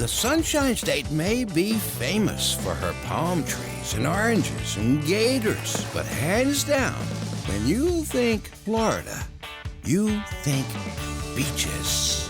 The Sunshine State may be famous for her palm trees and oranges and gators, but hands down, when you think Florida, you think beaches.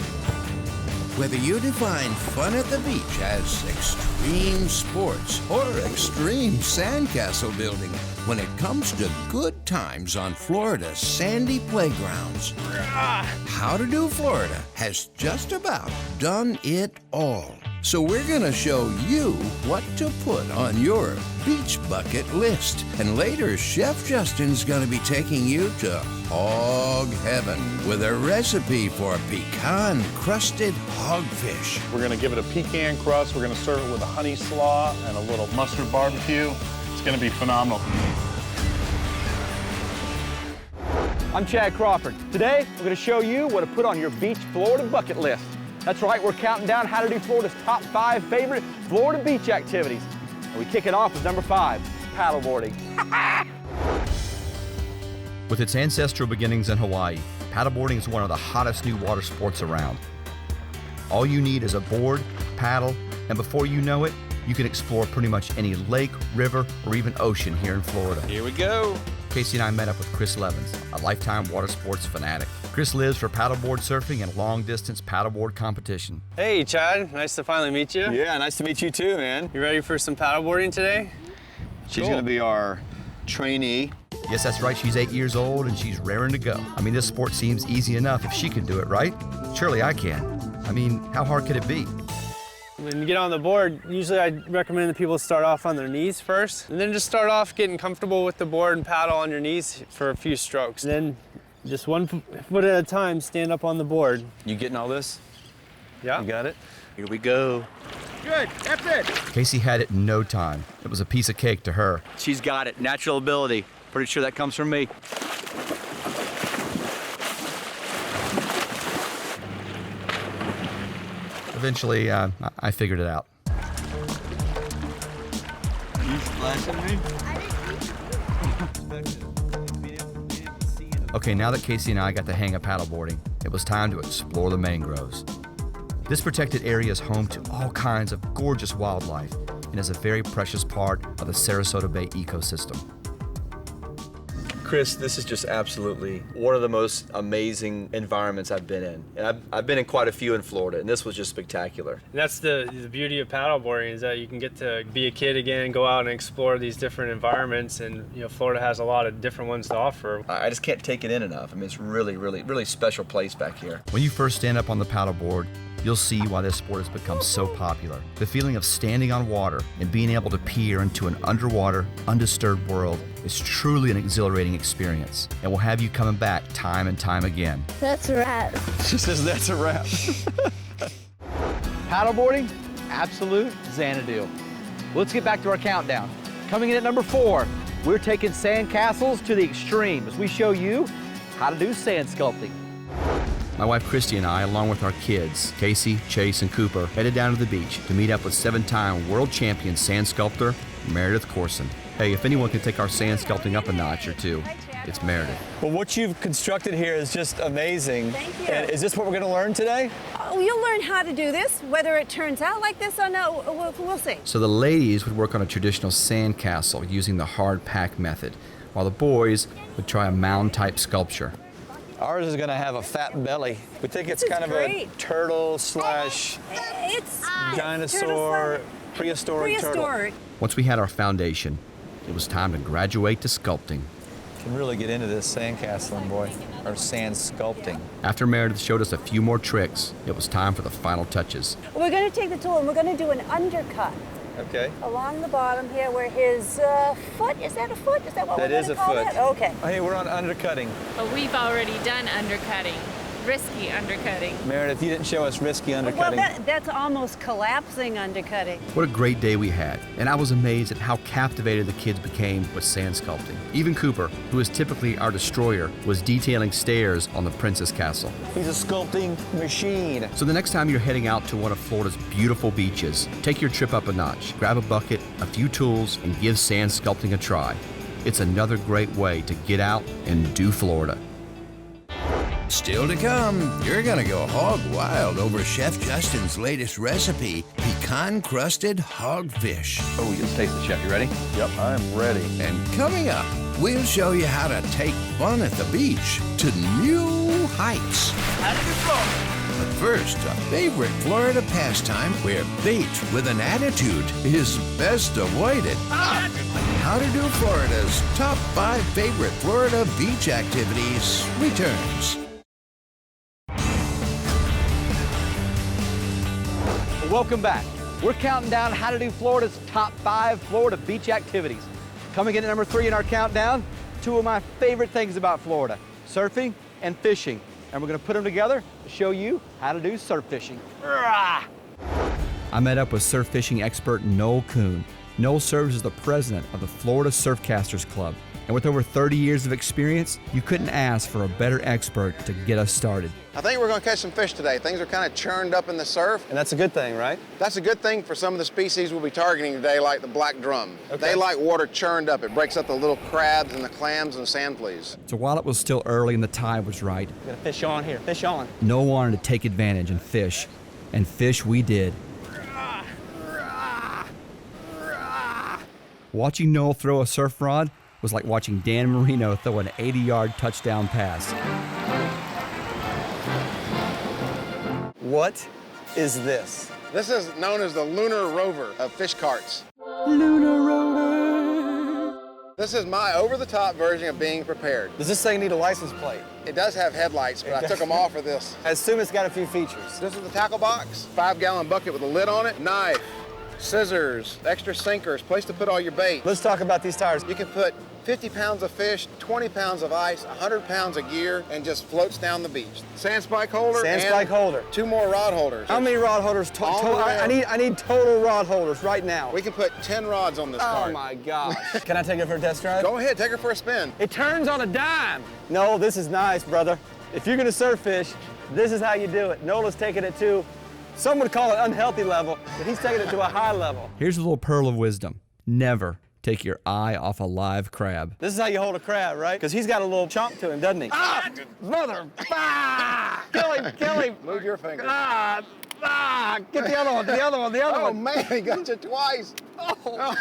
Whether you define fun at the beach as extreme sports or extreme sandcastle building, when it comes to good times on Florida's sandy playgrounds, How to Do Florida has just about done it all. So we're going to show you what to put on your beach bucket list. And later, Chef Justin's going to be taking you to hog heaven with a recipe for pecan-crusted hogfish. We're going to give it a pecan crust. We're going to serve it with a honey slaw and a little mustard barbecue. It's going to be phenomenal. I'm Chad Crawford. Today, we're going to show you what to put on your beach Florida bucket list. That's right, we're counting down How to Do Florida's top 5 favorite Florida beach activities. And we kick it off with number 5, paddleboarding. With its ancestral beginnings in Hawaii, paddleboarding is one of the hottest new water sports around. All you need is a board, paddle, and before you know it, you can explore pretty much any lake, river, or even ocean here in Florida. Here we go. Casey and I met up with Chris Levins, a lifetime water sports fanatic. Chris lives for paddleboard surfing and long-distance paddleboard competition. Hey, Chad. Nice to finally meet you. Yeah, nice to meet you too, man. You ready for some paddleboarding today? She's gonna be our trainee. Yes, that's right. She's 8 years old and she's raring to go. I mean, this sport seems easy enough if she can do it, right? Surely I can. I mean, how hard could it be? When you get on the board, usually I recommend that people start off on their knees first, and then just start off getting comfortable with the board and paddle on your knees for a few strokes. And then just one foot at a time, stand up on the board. You getting all this? Yeah. You got it? Here we go. Good, that's it. Casey had it in no time. It was a piece of cake to her. She's got it. Natural ability. Pretty sure that comes from me. Eventually, I figured it out. You splashing me? Okay, now that Casey and I got the hang of paddleboarding, it was time to explore the mangroves. This protected area is home to all kinds of gorgeous wildlife and is a very precious part of the Sarasota Bay ecosystem. Chris, this is just absolutely one of the most amazing environments I've been in. And I've been in quite a few in Florida, and this was just spectacular. And that's the beauty of paddleboarding, is that you can get to be a kid again, go out and explore these different environments, and Florida has a lot of different ones to offer. I just can't take it in enough. I mean, it's really, really, really special place back here. When you first stand up on the paddleboard, you'll see why this sport has become so popular. The feeling of standing on water and being able to peer into an underwater, undisturbed world is truly an exhilarating experience and will have you coming back time and time again. That's a wrap. She says that's a wrap. Paddleboarding, absolute Xanadu. Let's get back to our countdown. Coming in at number 4, we're taking sand castles to the extreme as we show you how to do sand sculpting. My wife Christy and I, along with our kids, Casey, Chase, and Cooper, headed down to the beach to meet up with 7-time world champion sand sculptor Meredith Corson. Hey, if anyone can take our sand sculpting up a notch or two, it's Meredith. Well, what you've constructed here is just amazing. Thank you. And is this what we're going to learn today? Oh, you'll learn how to do this. Whether it turns out like this or no, we'll see. So the ladies would work on a traditional sand castle using the hard pack method, while the boys would try a mound-type sculpture. Ours is going to have a fat belly. We think it's kind of great. a turtle slash It's dinosaur, prehistoric turtle. Once we had our foundation, it was time to graduate to sculpting. Can really get into this sandcastling, boy, or sand sculpting. After Meredith showed us a few more tricks, it was time for the final touches. We're going to take the tool and we're going to do an undercut Okay. along the bottom here where his foot, is that a foot? Is that what That we're is going to a call foot. that? Okay. Hey, we're on undercutting. But we've already done undercutting, risky undercutting. Meredith, you didn't show us risky Well, undercutting. that's almost collapsing undercutting. What a great day we had, and I was amazed at how captivated the kids became with sand sculpting. Even Cooper, who is typically our destroyer, was detailing stairs on the Princess Castle. He's a sculpting machine. So the next time you're heading out to one of Florida's beautiful beaches, take your trip up a notch, grab a bucket, a few tools, and give sand sculpting a try. It's another great way to get out and do Florida. Still Still to come, you're gonna go hog wild over Chef Justin's latest recipe, pecan-crusted hogfish. Oh, let's taste it, Chef. You ready? Yep, I'm ready. And coming up, we'll show you how to take fun at the beach to new heights. But first, a favorite Florida pastime where bait with an attitude is best avoided. How to Do Florida's top 5 favorite Florida beach activities returns. Welcome back. We're counting down how to do Florida's top 5 Florida beach activities. Coming in at number 3 in our countdown, 2 of my favorite things about Florida, surfing and fishing. And we're gonna put them together to show you how to do surf fishing. I met up with surf fishing expert Noel Kuhn. Noel serves as the president of the Florida Surfcasters Club. And with over 30 years of experience, you couldn't ask for a better expert to get us started. I think we're going to catch some fish today. Things are kind of churned up in the surf. And that's a good thing, right? That's a good thing for some of the species we'll be targeting today, like the black drum. Okay. They like water churned up. It breaks up the little crabs and the clams and sand fleas. So while it was still early and the tide was right, We're gonna fish on here, fish on. Noel wanted to take advantage and fish. And fish we did. Watching Noel throw a surf rod was like watching Dan Marino throw an 80-yard touchdown pass. What is this? This is known as the lunar rover of fish carts. Lunar rover. This is my over-the-top version of being prepared. Does this thing need a license plate? It does have headlights, but I took them off for this. I assume it's got a few features. This is the tackle box, 5-gallon bucket with a lid on it, knife, scissors, extra sinkers, place to put all your bait. Let's talk about these tires. You can put 50 pounds of fish, 20 pounds of ice, 100 pounds of gear, and just floats down the beach. Sand spike holder. Sand and spike holder. 2 more rod holders. How many rod holders? All the way I need total rod holders right now. We can put 10 rods on this Oh cart. my gosh. Can I take it for a test drive? Go ahead, take her for a spin. It turns on a dime. No, this is nice, brother. If you're gonna surf fish, this is how you do it. Nola's taking it to, some would call it unhealthy level, but he's taking it to a high level. Here's a little pearl of wisdom. Never take your eye off a live crab. This is how you hold a crab, right? Because he's got a little chomp to him, doesn't he? Ah! Mother! Ah! Kill him, kill him! Move your finger. Ah! Ah! Get the other one, the other one, the other Oh one. man, he got you twice. Oh.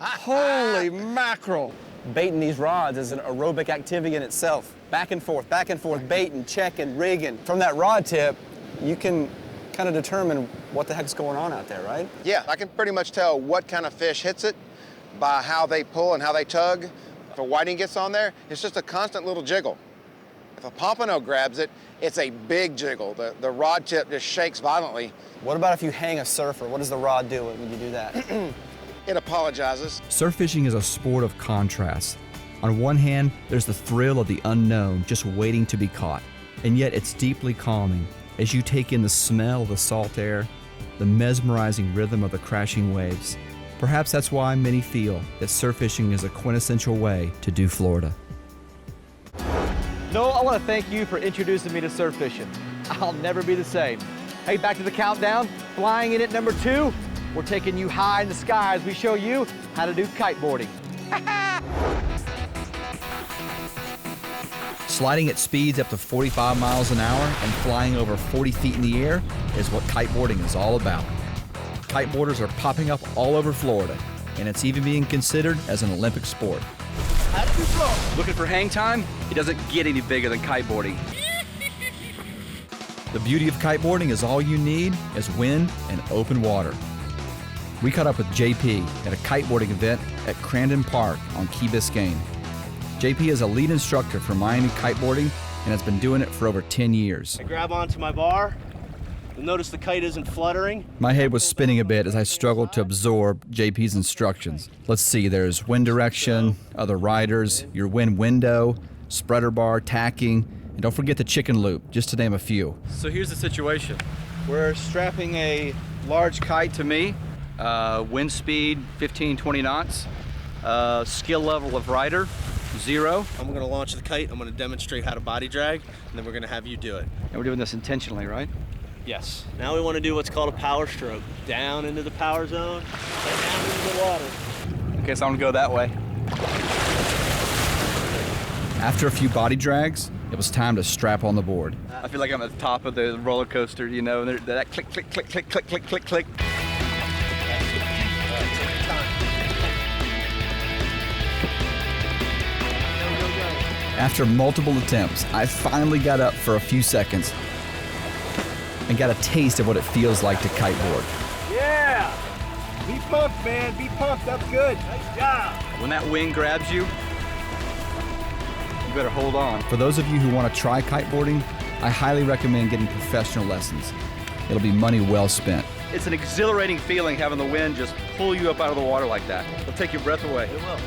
Holy mackerel. Baiting these rods is an aerobic activity in itself. Back and forth, baiting, checking, rigging. From that rod tip, you can kind of determine what the heck's going on out there, right? Yeah, I can pretty much tell what kind of fish hits it by how they pull and how they tug. If a whiting gets on there, it's just a constant little jiggle. If a pompano grabs it, it's a big jiggle. The rod tip just shakes violently. What about if you hang a surfer? What does the rod do when you do that? It apologizes. Surf fishing is a sport of contrasts. On one hand, there's the thrill of the unknown just waiting to be caught. And yet it's deeply calming as you take in the smell of the salt air, the mesmerizing rhythm of the crashing waves. Perhaps that's why many feel that surf fishing is a quintessential way to do Florida. Noel, I want to thank you for introducing me to surf fishing. I'll never be the same. Hey, back to the countdown. Flying in at number 2, we're taking you high in the sky as we show you how to do kiteboarding. Sliding at speeds up to 45 miles an hour and flying over 40 feet in the air is what kiteboarding is all about. Kiteboarders are popping up all over Florida, and it's even being considered as an Olympic sport. Looking for hang time? It doesn't get any bigger than kiteboarding. The beauty of kiteboarding is all you need is wind and open water. We caught up with JP at a kiteboarding event at Crandon Park on Key Biscayne. JP is a lead instructor for Miami Kiteboarding and has been doing it for over 10 years. I grab onto my bar. You'll notice the kite isn't fluttering. My head was spinning a bit as I struggled to absorb JP's instructions. Let's see, there's wind direction, other riders, your wind window, spreader bar, tacking, and don't forget the chicken loop, just to name a few. So here's the situation. We're strapping a large kite to me, wind speed 15, 20 knots, skill level of rider, 0. I'm gonna launch the kite, I'm gonna demonstrate how to body drag, and then we're gonna have you do it. And we're doing this intentionally, right? Yes. Now we wanna do what's called a power stroke. Down into the power zone, and down into the water. Okay, so I'm gonna go that way. After a few body drags, It was time to strap on the board. I feel like I'm at the top of the roller coaster, you know, and that click, click, click, click, click, click, click, click. After multiple attempts, I finally got up for a few seconds and got a taste of what it feels like to kiteboard. Yeah! Be pumped, man. Be pumped. That's good. Nice job. When that wind grabs you, you better hold on. For those of you who want to try kiteboarding, I highly recommend getting professional lessons. It'll be money well spent. It's an exhilarating feeling having the wind just pull you up out of the water like that. It'll take your breath away. It will.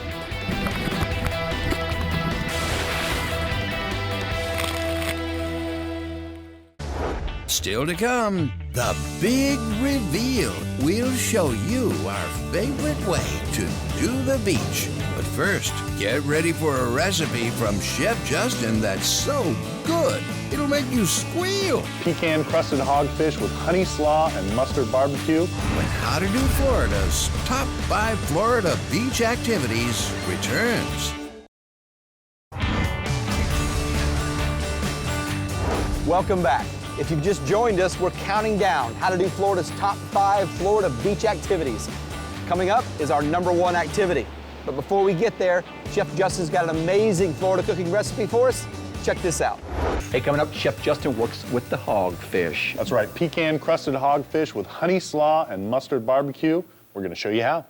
Still to come, the big reveal. We'll show you our favorite way to do the beach. But first, get ready for a recipe from Chef Justin that's so good, it'll make you squeal. Pecan-crusted hogfish with honey slaw and mustard barbecue. When How to Do Florida's Top 5 Florida Beach Activities returns. Welcome back. If you've just joined us, we're counting down how to do Florida's top 5 Florida beach activities. Coming up is our #1 activity. But before we get there, Chef Justin's got an amazing Florida cooking recipe for us. Check this out. Hey, coming up, Chef Justin works with the hogfish. That's right, pecan-crusted hogfish with honey slaw and mustard barbecue. We're gonna show you how.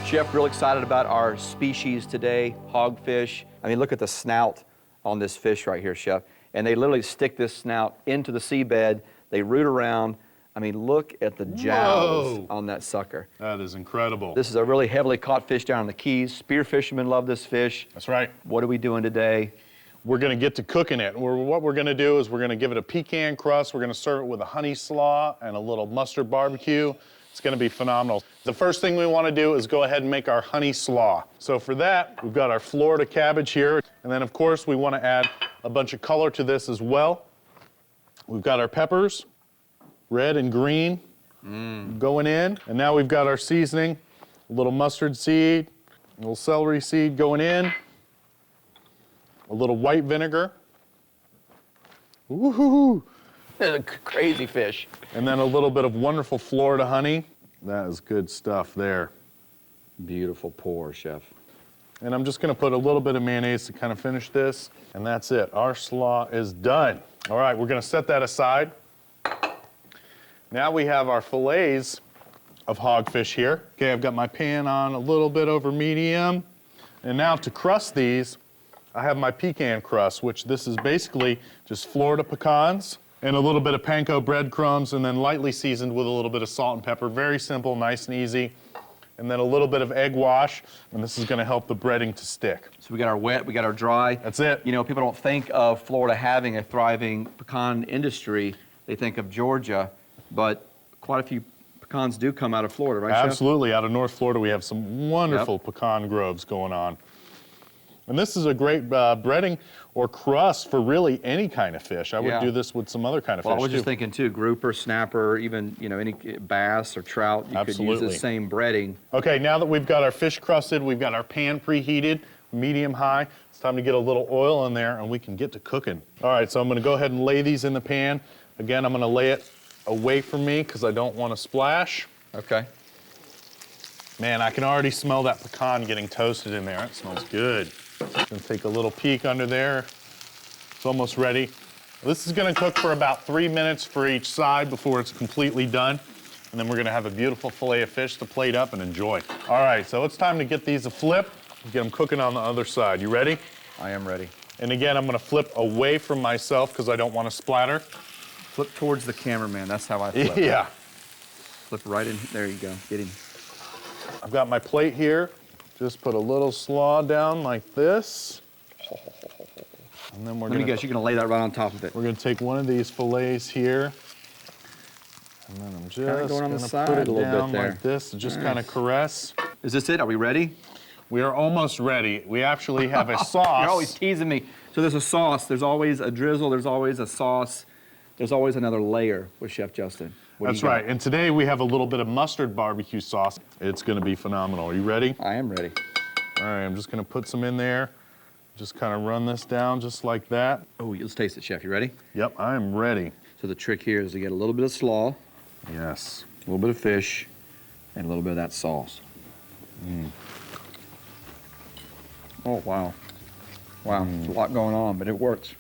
Chef, real excited about our species today, hogfish. I mean, look at the snout on this fish right here, Chef. And they literally stick this snout into the seabed. They root around. I mean, look at the jowls on that sucker. That is incredible. This is a really heavily caught fish down in the Keys. Spear fishermen love this fish. That's right. What are we doing today? We're gonna get to cooking it. What we're gonna do is we're gonna give it a pecan crust. We're gonna serve it with a honey slaw and a little mustard barbecue. It's gonna be phenomenal. The first thing we wanna do is go ahead and make our honey slaw. So for that, we've got our Florida cabbage here. And then of course, we wanna add a bunch of color to this as well. We've got our peppers, red and green, going in. And now we've got our seasoning, a little mustard seed, a little celery seed going in, a little white vinegar. Woohoo! Crazy fish. And then a little bit of wonderful Florida honey. That is good stuff there. Beautiful pour, Chef. And I'm just gonna put a little bit of mayonnaise to kind of finish this, and that's it. Our slaw is done. All right, we're gonna set that aside. Now we have our fillets of hogfish here. Okay, I've got my pan on a little bit over medium. And now to crust these, I have my pecan crust, which this is basically just Florida pecans and a little bit of panko breadcrumbs, and then lightly seasoned with a little bit of salt and pepper. Very simple, nice and easy. And then a little bit of egg wash, and this is gonna help the breading to stick. So we got our wet, we got our dry. That's it. You know, people don't think of Florida having a thriving pecan industry. They think of Georgia, but quite a few pecans do come out of Florida, right, Chef? Absolutely. Out of North Florida, we have some wonderful pecan groves going on. And this is a great breading or crust for really any kind of fish. I would do this with some other kind of fish, I was just thinking too, grouper, snapper, even, you know, any bass or trout, you could use the same breading. Okay, now that we've got our fish crusted, we've got our pan preheated, medium high, it's time to get a little oil in there and we can get to cooking. All right, so I'm gonna go ahead and lay these in the pan. Again, I'm gonna lay it away from me because I don't want to splash. Okay. Man, I can already smell that pecan getting toasted in there. It smells good. Gonna take a little peek under there. It's almost ready. This is gonna cook for about 3 minutes for each side before it's completely done. And then we're gonna have a beautiful fillet of fish to plate up and enjoy. All right, so it's time to get these a flip, get them cooking on the other side. You ready? I am ready. And again, I'm gonna flip away from myself because I don't want to splatter. Flip towards the cameraman, that's how I flip. Yeah. Flip right in, there you go, get him. I've got my plate here. Just put a little slaw down like this. And then Let me guess, you're gonna lay that right on top of it. We're gonna take one of these fillets here. And then I'm just going on the gonna side put it a little bit down there. like this, just kind of caress. Is this it, are we ready? We are almost ready. We actually have a sauce. You're always teasing me. So there's a sauce, there's always a drizzle, there's always a sauce, there's always another layer with Chef Justin. That's right, and today we have a little bit of mustard barbecue sauce. It's gonna be phenomenal. Are you ready? I am ready. All right, I'm just gonna put some in there. Just kind of run this down just like that. Oh, let's taste it, Chef. You ready? Yep, I am ready. So the trick here is to get a little bit of slaw, Yes. a little bit of fish, and a little bit of that sauce. Oh, wow. Wow, there's a lot going on, but it works.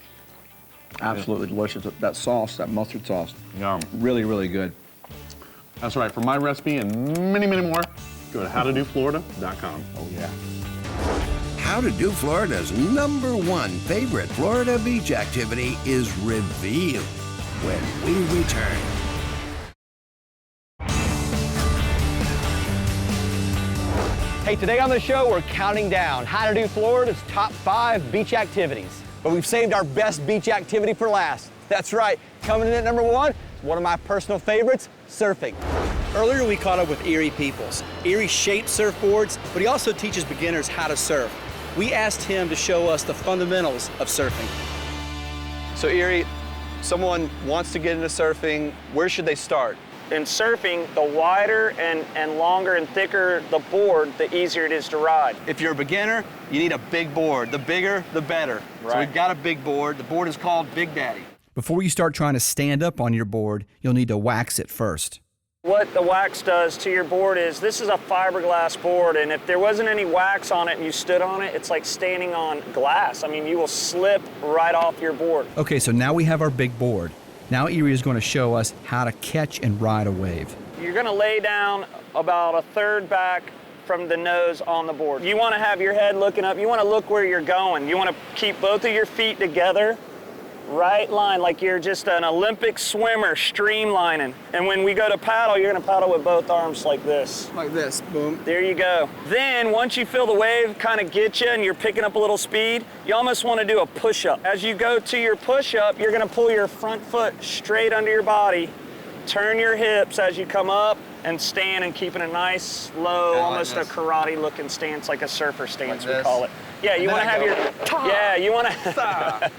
Absolutely delicious. That sauce, that mustard sauce, Yum. really, really good. That's right, for my recipe and many, many more, go to howtodoflorida.com. Oh, yeah. How to Do Florida's #1 favorite Florida beach activity is revealed when we return. Hey, today on the show, we're counting down how to do Florida's top 5 beach activities. But we've saved our best beach activity for last. That's right, coming in at #1, one of my personal favorites, surfing. Earlier we caught up with Erie Peoples. Erie shapes surfboards, but he also teaches beginners how to surf. We asked him to show us the fundamentals of surfing. So Erie, someone wants to get into surfing, where should they start? In surfing, the wider and longer and thicker the board, the easier it is to ride. If you're a beginner, you need a big board. The bigger, the better. Right. So we've got a big board. The board is called Big Daddy. Before you start trying to stand up on your board, you'll need to wax it first. What the wax does to your board is, this is a fiberglass board, and if there wasn't any wax on it and you stood on it, it's like standing on glass. I mean, you will slip right off your board. Okay, so now we have our big board. Now Erie is going to show us how to catch and ride a wave. You're gonna lay down about a third back from the nose on the board. You wanna have your head looking up. You wanna look where you're going. You wanna keep both of your feet together, right line, like you're just an Olympic swimmer, streamlining. And when we go to paddle, you're gonna paddle with both arms like this. Like this, boom. There you go. Then, once you feel the wave kind of get you and you're picking up a little speed, you almost want to do a push-up. As you go to your push-up, you're gonna pull your front foot straight under your body, turn your hips as you come up, and stand and keep it a nice, low, almost a karate-looking stance, like a surfer stance, we call it. Yeah, you want to have your, yeah, you want to.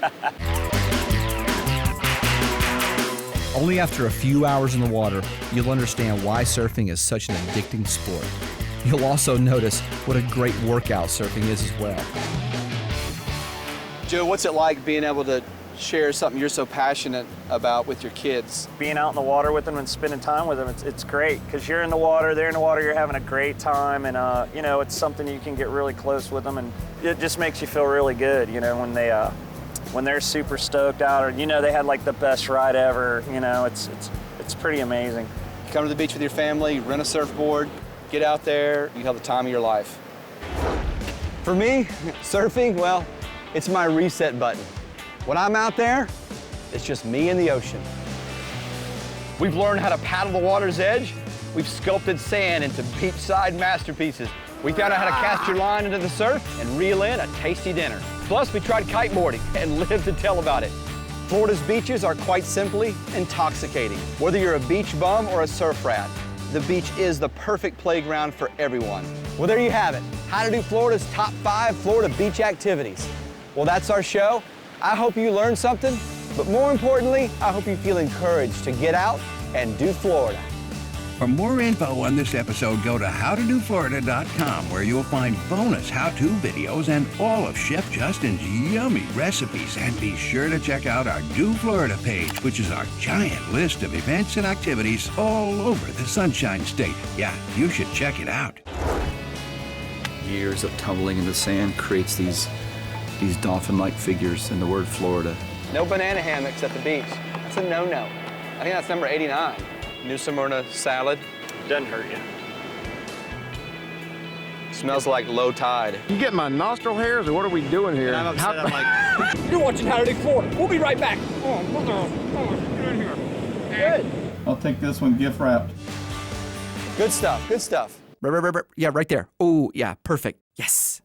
Only after a few hours in the water, you'll understand why surfing is such an addicting sport. You'll also notice what a great workout surfing is as well. Joe, what's it like being able to share something you're so passionate about with your kids? Being out in the water with them and spending time with them, it's great, because you're in the water, they're in the water, you're having a great time, and you know, it's something you can get really close with them, and it just makes you feel really good, you know, when they're super stoked out, or you know, they had like the best ride ever. You know, it's pretty amazing. You come to the beach with your family, rent a surfboard, get out there, you have the time of your life. For me, surfing, well, it's my reset button. When I'm out there, it's just me and the ocean. We've learned how to paddle the water's edge. We've sculpted sand into beachside masterpieces. We found out how to cast your line into the surf and reel in a tasty dinner. Plus, we tried kiteboarding and lived to tell about it. Florida's beaches are quite simply intoxicating. Whether you're a beach bum or a surf rat, the beach is the perfect playground for everyone. Well, there you have it. How to do Florida's top 5 Florida beach activities. Well, that's our show. I hope you learned something, but more importantly, I hope you feel encouraged to get out and do Florida. For more info on this episode, go to howtodoflorida.com, where you'll find bonus how-to videos and all of Chef Justin's yummy recipes. And be sure to check out our Do Florida page, which is our giant list of events and activities all over the Sunshine State. Yeah, you should check it out. Years of tumbling in the sand creates these dolphin-like figures in the word Florida. No banana hammocks at the beach. That's a no-no. I think that's number 89. New Smyrna salad. Doesn't hurt you. Smells like low tide. You get my nostril hairs, or what are we doing here? And I'm upset, I'm like, you're watching How to Do Florida. We'll be right back. Get in here. Good. I'll take this one gift wrapped. Good stuff, good stuff. Yeah, right there. Oh, yeah, perfect. Yes.